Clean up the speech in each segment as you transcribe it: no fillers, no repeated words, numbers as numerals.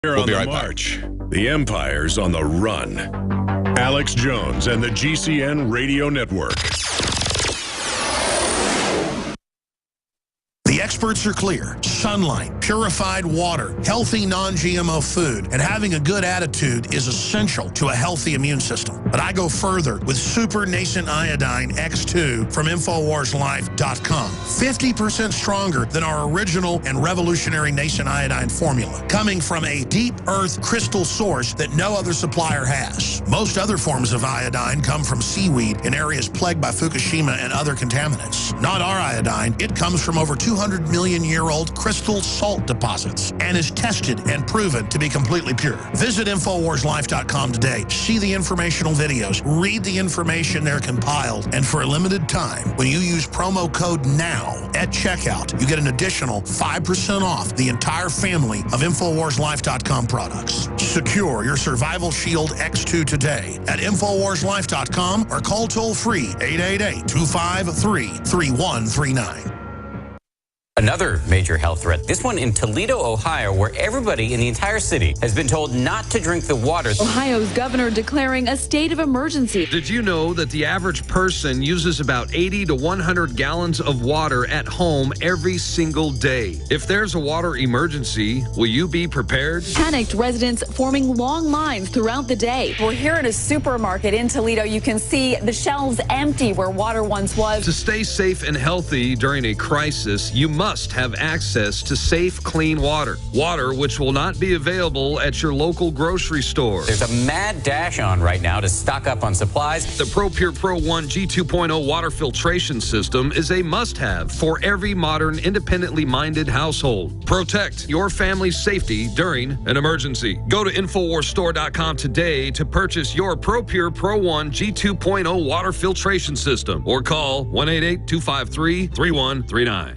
We'll be right back. The Empire's on the run. Alex Jones and the GCN Radio Network. The experts are clear. Sunlight, purified water, healthy non-GMO food, and having a good attitude is essential to a healthy immune system. But I go further with Super Nascent Iodine X2 from InfoWarsLife.com. 50% stronger than our original and revolutionary Nascent Iodine formula, coming from a deep earth crystal source that no other supplier has. Most other forms of iodine come from seaweed in areas plagued by Fukushima and other contaminants. Not our iodine. It comes from over 200-million-year-old crystal salt deposits and is tested and proven to be completely pure. Visit InfoWarsLife.com today. See the informational videos. Read the information they're compiled. And for a limited time, when you use promo code NOW at checkout, you get an additional 5% off the entire family of InfoWarsLife.com products. Secure your Survival Shield X2 today at InfoWarsLife.com or call toll-free 888-253-3139. Another major health threat, this one in Toledo, Ohio, where everybody in the entire city has been told not to drink the water. Ohio's governor declaring a state of emergency. Did you know that the average person uses about 80 to 100 gallons of water at home every single day? If there's a water emergency, will you be prepared? Panicked residents forming long lines throughout the day. We're here at a supermarket in Toledo. You can see the shelves empty where water once was. To stay safe and healthy during a crisis, you must have access to safe, clean water. Water which will not be available at your local grocery store. There's a mad dash on right now to stock up on supplies. The ProPure Pro 1 G2.0 water filtration system is a must-have for every modern, independently minded household. Protect your family's safety during an emergency. Go to InfoWarsStore.com today to purchase your ProPure Pro 1 G2.0 water filtration system or call 1-888-253-3139.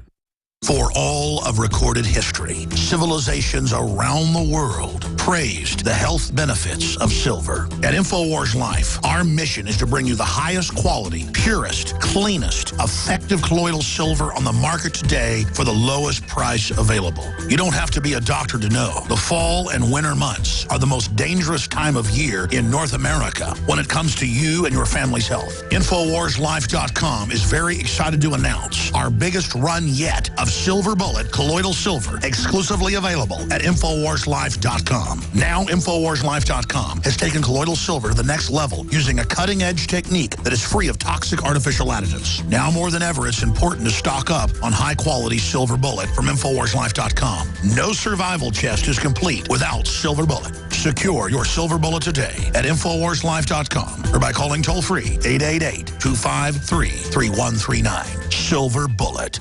For all of recorded history, civilizations around the world praised the health benefits of silver. At InfoWars Life, our mission is to bring you the highest quality, purest, cleanest, effective colloidal silver on the market today for the lowest price available. You don't have to be a doctor to know. The fall and winter months are the most dangerous time of year in North America when it comes to you and your family's health. InfoWarsLife.com is very excited to announce our biggest run yet of Silver Bullet colloidal silver, exclusively available at InfoWarsLife.com. Now, InfoWarsLife.com has taken colloidal silver to the next level using a cutting-edge technique that is free of toxic artificial additives. Now more than ever, it's important to stock up on high-quality Silver Bullet from InfoWarsLife.com. No survival chest is complete without Silver Bullet. Secure your Silver Bullet today at InfoWarsLife.com or by calling toll-free 888-253-3139. Silver Bullet.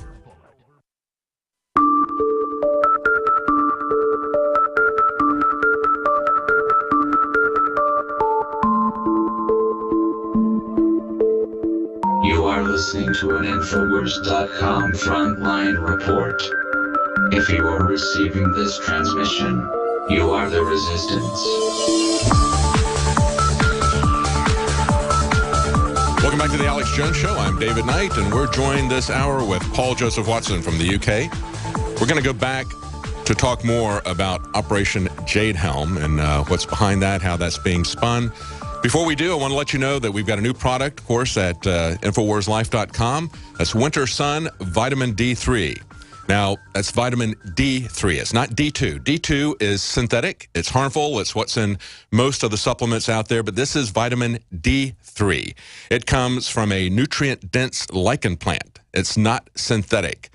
You are listening to an Infowars.com frontline report. If you are receiving this transmission, you are the resistance. Welcome back to the Alex Jones Show. I'm David Knight, and we're joined this hour with Paul Joseph Watson from the UK. We're going to go back to talk more about Operation Jade Helm and what's behind that, how that's being spun. Before we do, I want to let you know that we've got a new product, of course, at InfoWarsLife.com. That's Winter Sun Vitamin D3. Now, that's vitamin D3. It's not D2. D2 is synthetic. It's harmful. It's what's in most of the supplements out there, but this is vitamin D3. It comes from a nutrient-dense lichen plant. It's not synthetic.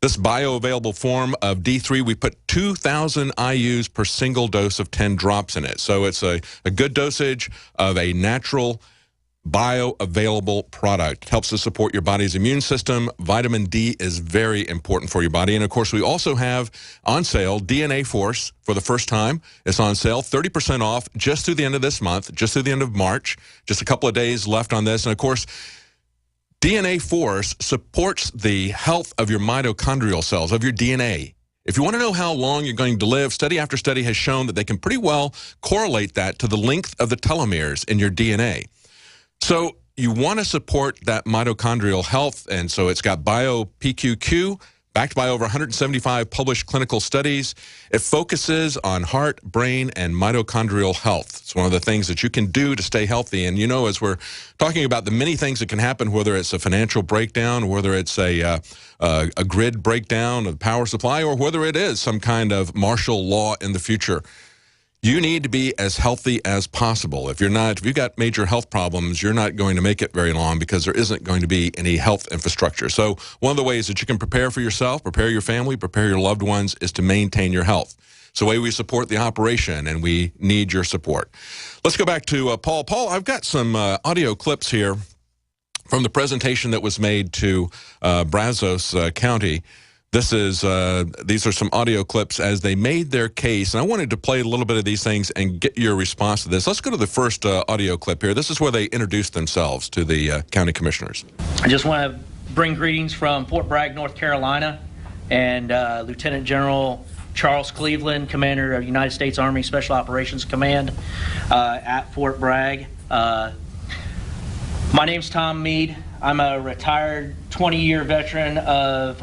This bioavailable form of D3, we put 2,000 IUs per single dose of 10 drops in it. So it's a good dosage of a natural bioavailable product. It helps to support your body's immune system. Vitamin D is very important for your body. And of course, we also have on sale DNA Force for the first time. It's on sale, 30% off just through the end of this month, just through the end of March. Just a couple of days left on this. And of course, DNA Force supports the health of your mitochondrial cells, of your DNA. If you want to know how long you're going to live, study after study has shown that they can pretty well correlate that to the length of the telomeres in your DNA. So you want to support that mitochondrial health, and so it's got BioPQQ, backed by over 175 published clinical studies. It focuses on heart, brain, and mitochondrial health. It's one of the things that you can do to stay healthy. And, you know, as we're talking about the many things that can happen, whether it's a financial breakdown, whether it's a grid breakdown of the power supply, or whether it is some kind of martial law in the future, you need to be as healthy as possible. If you've got major health problems, you're not going to make it very long because there isn't going to be any health infrastructure. So one of the ways that you can prepare for yourself, prepare your family, prepare your loved ones is to maintain your health. It's the way we support the operation, and we need your support. Let's go back to Paul. Paul, I've got some audio clips here from the presentation that was made to Brazos County. These are some audio clips as they made their case, and I wanted to play a little bit of these things and get your response to this. Let's go to the first audio clip here. This is where they introduced themselves to the county commissioners. I just want to bring greetings from Fort Bragg, North Carolina, and Lieutenant General Charles Cleveland, Commander of United States Army Special Operations Command at Fort Bragg. My name's Tom Meade. I'm a retired 20-year veteran of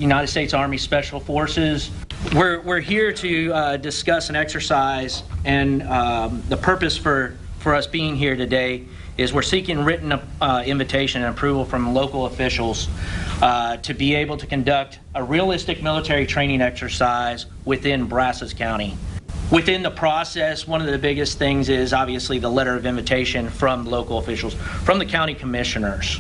United States Army Special Forces. We're here to discuss an exercise, and the purpose for us being here today is we're seeking written invitation and approval from local officials to be able to conduct a realistic military training exercise within Brazos County. Within the process, one of the biggest things is obviously the letter of invitation from local officials, from the county commissioners.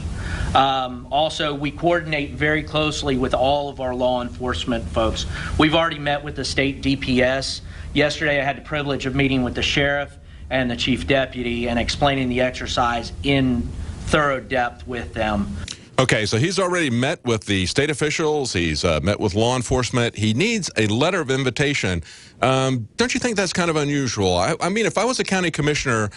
Also, we coordinate very closely with all of our law enforcement folks. We've already met with the state DPS. Yesterday, I had the privilege of meeting with the sheriff and the chief deputy and explaining the exercise in thorough depth with them. Okay, so he's already met with the state officials. He's met with law enforcement. He needs a letter of invitation. Don't you think that's kind of unusual? I mean, if I was a county commissioner,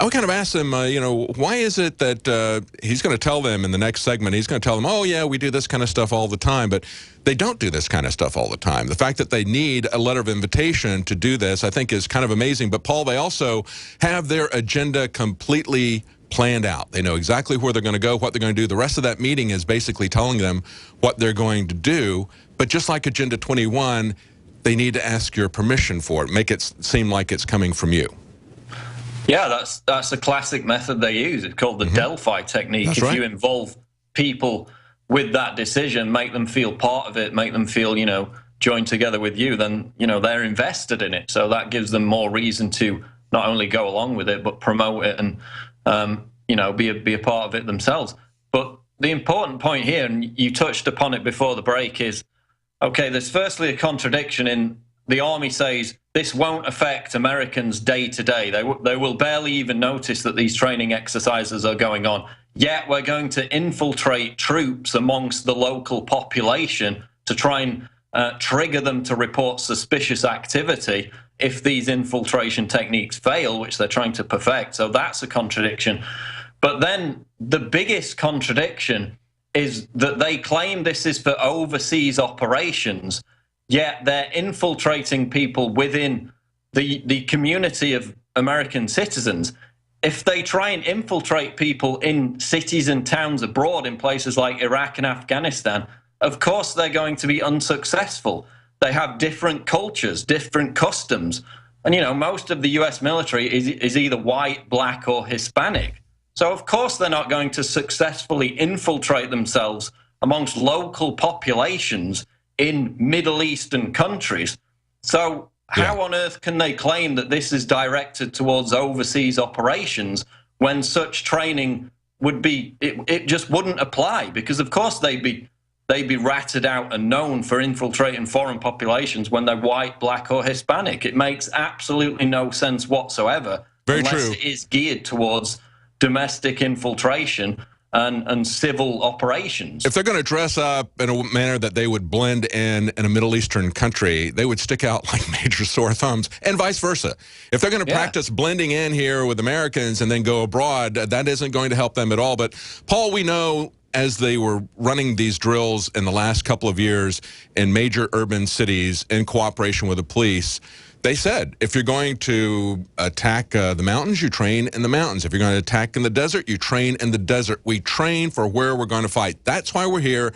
I would kind of ask them, you know, why is it that he's going to tell them in the next segment, he's going to tell them, oh, yeah, we do this kind of stuff all the time, but they don't do this kind of stuff all the time. The fact that they need a letter of invitation to do this, I think, is kind of amazing. But, Paul, they also have their agenda completely planned out. They know exactly where they're going to go, what they're going to do. The rest of that meeting is basically telling them what they're going to do. But just like Agenda 21, they need to ask your permission for it, make it seem like it's coming from you. Yeah, that's a classic method they use. It's called the Delphi technique. That's if right. you involve people with that decision, make them feel part of it, make them feel, you know, joined together with you, then, you know, they're invested in it. So that gives them more reason to not only go along with it, but promote it and, you know, be a part of it themselves. But the important point here, and you touched upon it before the break, is, okay, there's firstly a contradiction in the Army says this won't affect Americans day to day. They will barely even notice that these training exercises are going on. Yet we're going to infiltrate troops amongst the local population to try and trigger them to report suspicious activity if these infiltration techniques fail, which they're trying to perfect. So that's a contradiction. But then the biggest contradiction is that they claim this is for overseas operations, yet they're infiltrating people within the community of American citizens. If they try and infiltrate people in cities and towns abroad in places like Iraq and Afghanistan, of course they're going to be unsuccessful. They have different cultures, different customs. And, you know, most of the US military is either white, black, or Hispanic. So, of course, they're not going to successfully infiltrate themselves amongst local populations in Middle Eastern countries. So how on earth can they claim that this is directed towards overseas operations when such training would be, it just wouldn't apply? Because, of course, they'd be ratted out and known for infiltrating foreign populations when they're white, black, or Hispanic. It makes absolutely no sense whatsoever. Very unless true. It is geared towards domestic infiltration and civil operations. If they're going to dress up in a manner that they would blend in a Middle Eastern country, they would stick out like major sore thumbs, and vice versa. If they're going to practice blending in here with Americans and then go abroad, that isn't going to help them at all. But, Paul, we know as they were running these drills in the last couple of years in major urban cities in cooperation with the police, they said, if you're going to attack the mountains, you train in the mountains. If you're going to attack in the desert, you train in the desert. We train for where we're going to fight. That's why we're here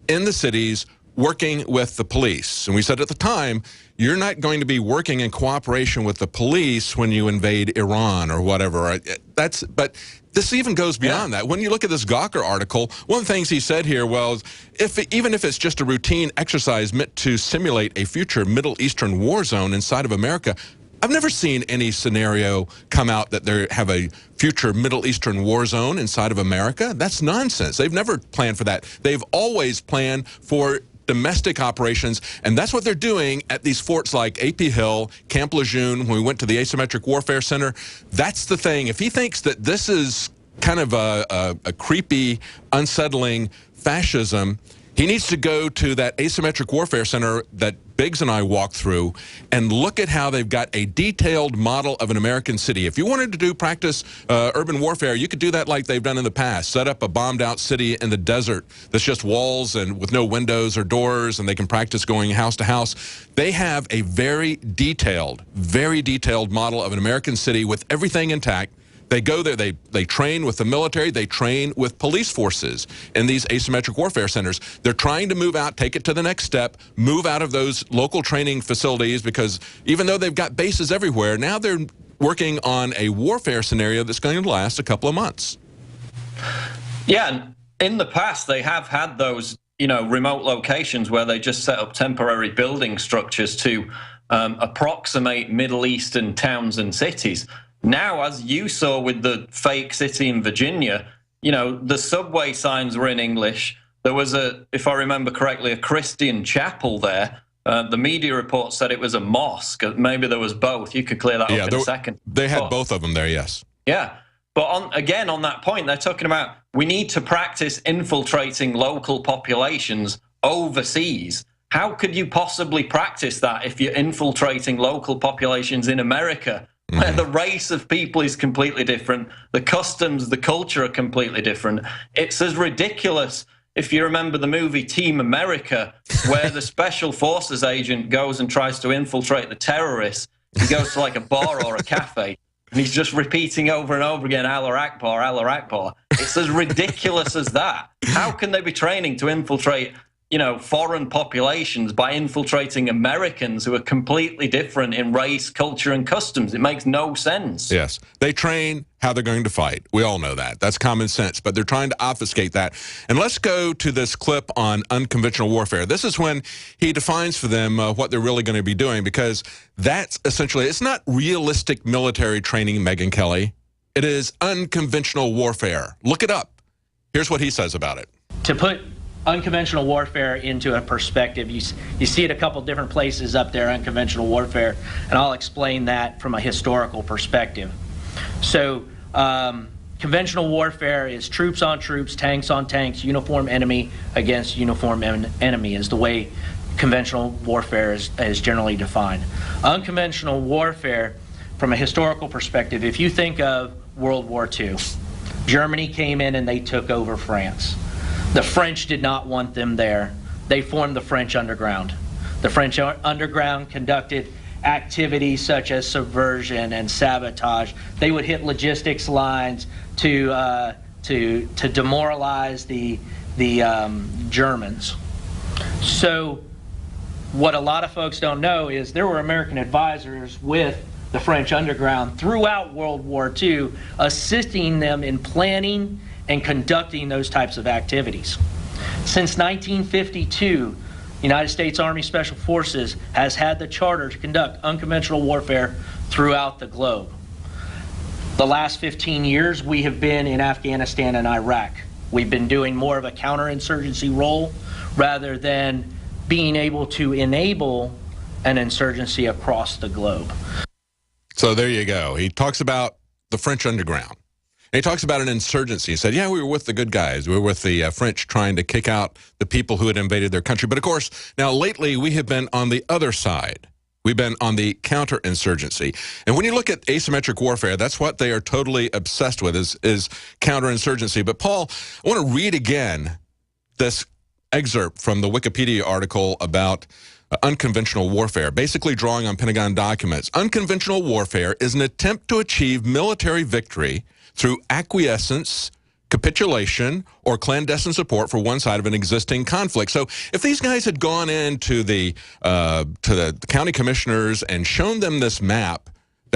in the cities working with the police. And we said at the time, you're not going to be working in cooperation with the police when you invade Iran or whatever. But this even goes beyond that. When you look at this Gawker article, one of the things he said here was, even if it's just a routine exercise meant to simulate a future Middle Eastern war zone inside of America, I've never seen any scenario come out that they have a future Middle Eastern war zone inside of America. That's nonsense. They've never planned for that. They've always planned for domestic operations, and that's what they're doing at these forts like AP Hill, Camp Lejeune. When we went to the Asymmetric Warfare Center, that's the thing. If he thinks that this is kind of a creepy, unsettling fascism, he needs to go to that Asymmetric Warfare Center that Biggs and I walked through and look at how they've got a detailed model of an American city. If you wanted to practice urban warfare, you could do that like they've done in the past. Set up a bombed-out city in the desert that's just walls and with no windows or doors, and they can practice going house to house. They have a very detailed model of an American city with everything intact. They go there, they train with the military, they train with police forces in these asymmetric warfare centers. They're trying to move out, take it to the next step, move out of those local training facilities, because even though they've got bases everywhere, now they're working on a warfare scenario that's going to last a couple of months. Yeah, and in the past they have had those, remote locations where they just set up temporary building structures to approximate Middle Eastern towns and cities. Now, as you saw with the fake city in Virginia, the subway signs were in English. There was if I remember correctly, a Christian chapel there. The media report said it was a mosque. Maybe there was both. You could clear that up in a second. They had both of them there, yes. Yeah. But on that point, they're talking about we need to practice infiltrating local populations overseas. How could you possibly practice that if you're infiltrating local populations in America, where the race of people is completely different, the customs, the culture are completely different? It's as ridiculous, if you remember the movie Team America, where the special forces agent goes and tries to infiltrate the terrorists. He goes to like a bar or a cafe, and he's just repeating over and over again, Allah Akbar, Allah Akbar. It's as ridiculous as that. How can they be training to infiltrate foreign populations by infiltrating Americans who are completely different in race, culture, and customs? It makes no sense. Yes. They train how they're going to fight. We all know that. That's common sense, but they're trying to obfuscate that. And let's go to this clip on unconventional warfare. This is when he defines for them what they're really going to be doing, because that's essentially, it's not realistic military training, Megyn Kelly. It is unconventional warfare. Look it up. Here's what he says about it. To put unconventional warfare into a perspective, you see it a couple different places up there, unconventional warfare, and I'll explain that from a historical perspective. So conventional warfare is troops on troops, tanks on tanks, uniform enemy against uniform enemy is the way conventional warfare is generally defined. Unconventional warfare, from a historical perspective, if you think of World War II, Germany came in and they took over France. The French did not want them there. They formed the French Underground. The French Underground conducted activities such as subversion and sabotage. They would hit logistics lines to demoralize the Germans. So what a lot of folks don't know is there were American advisors with the French Underground throughout World War II, assisting them in planning and conducting those types of activities. Since 1952, United States Army Special Forces has had the charter to conduct unconventional warfare throughout the globe. The last 15 years, we have been in Afghanistan and Iraq. We've been doing more of a counterinsurgency role rather than being able to enable an insurgency across the globe. So there you go. He talks about the French Underground. And he talks about an insurgency. He said, yeah, we were with the good guys. We were with the French trying to kick out the people who had invaded their country. But, of course, now lately we have been on the other side. We've been on the counterinsurgency. And when you look at asymmetric warfare, that's what they are totally obsessed with is counterinsurgency. But, Paul, I want to read again this excerpt from the Wikipedia article about unconventional warfare, basically drawing on Pentagon documents. Unconventional warfare is an attempt to achieve military victory through acquiescence, capitulation or clandestine support for one side of an existing conflict. So if these guys had gone into the county commissioners and shown them this map